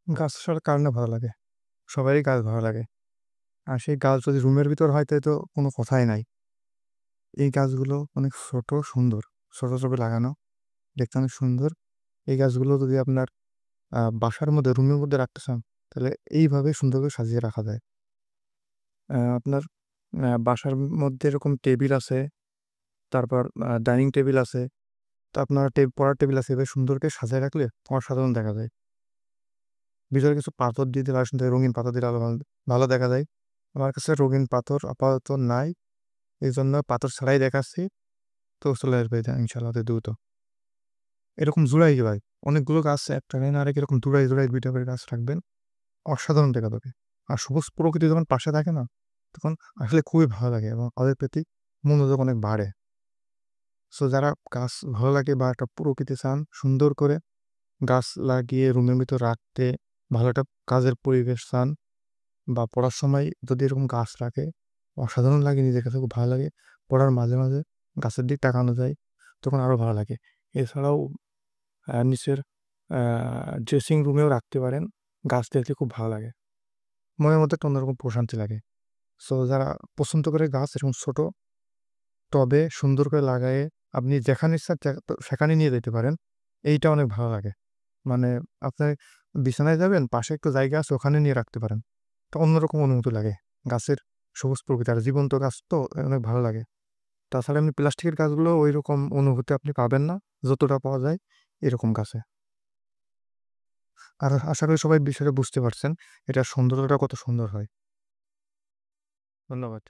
গাছ আসার কারণে ভালো লাগে। সবারই গাছ ভালো লাগে। আর সেই গাছ যদি রুমের ভিতর হয় তাহলে তো কোনো কথাই নাই। এই গাছগুলো অনেক ছোট, সুন্দর। ছোট, ছোট লাগানো, দেখতে অনেক সুন্দর। এই গাছগুলো যদি আপনার বাসার মধ্যে, রুমের মধ্যে রাখতে চান, তাহলে এইভাবে সুন্দর করে সাজিয়ে রাখা যায়। আপনার বাসার মধ্যে এরকম টেবিল আছে, তারপর ডাইনিং টেবিল আছে। তো আপনার পড়ার টেবিল আছে, এভাবে সুন্দর করে সাজায় রাখলে অসাধারণ দেখা যায়। ভিতরে কিছু পাথর দিয়ে দিলে আর সুন্দর রঙিন পাথর দিলে আরো ভালো ভালো দেখা যায়। আমার কাছে রঙিন পাথর আপাতত নাই। এইজন্য পাথর ছাড়াই দেখাচ্ছি। তো চলে আসবে এটা ইনশাআল্লাহ অতি দ্রুত। এরকম জুড়াই ভাই। অনেকগুলো গাছ একটা লাইন আরেক এরকম জুড়াই, জুড়াই ২ টা করে গাছ রাখবেন। অসাধারণ দেখা যাবে। আর সবুজ প্রকৃতি যখন পাশে থাকে না, তখন আসলে খুবই ভালো লাগে এবং তাদের প্রতি মনোযোগ অনেক বাড়ে। সো যারা গাছ ভালো লাগে বা একটা প্রকৃতি চান সুন্দর করে গাছ লাগিয়ে রুমের ভিতর রাখতে, ভালো একটা কাজের পরিবেশ চান বা পড়ার সময় যদি এরকম গাছ রাখে, অসাধারণ লাগে, নিজের কাছে খুব ভালো লাগে। পড়ার মাঝে, মাঝে গাছের দিক তাকানো যায়, তখন আরো ভালো লাগে। এছাড়াও নিচের আ ড্রেসিং রুমেও রাখতে পারেন। গাছ দেখলে খুব ভালো লাগে। মনের মধ্যে একটা অন্যরকম প্রশান্তি লাগে। সো যারা পছন্দ করে গাছ এরকম ছোট টবে সুন্দর করে লাগায়ে আপনি যেখানে ইচ্ছা সেখানে নিয়ে যেতে পারেন। এইটা অনেক ভালো লাগে। মানে আপনার বিছানায় যাবেন, পাশে একটু জায়গা আছে ওখানে নিয়ে রাখতে পারেন। তো অন্যরকম অনুভূতি লাগে। গাছের সবুজ প্রকৃতি আর জীবন্ত গাছ তো অনেক ভালো লাগে। তাছাড়া এমনি প্লাস্টিকের গাছগুলো ঐরকম অনুভূতি আপনি পাবেন না, যতটা পাওয়া যায় এরকম গাছে। আর আশা করি সবাই বিষয়টা বুঝতে পারছেন। এটার সৌন্দর্যটা কত সুন্দর হয়। ধন্যবাদ।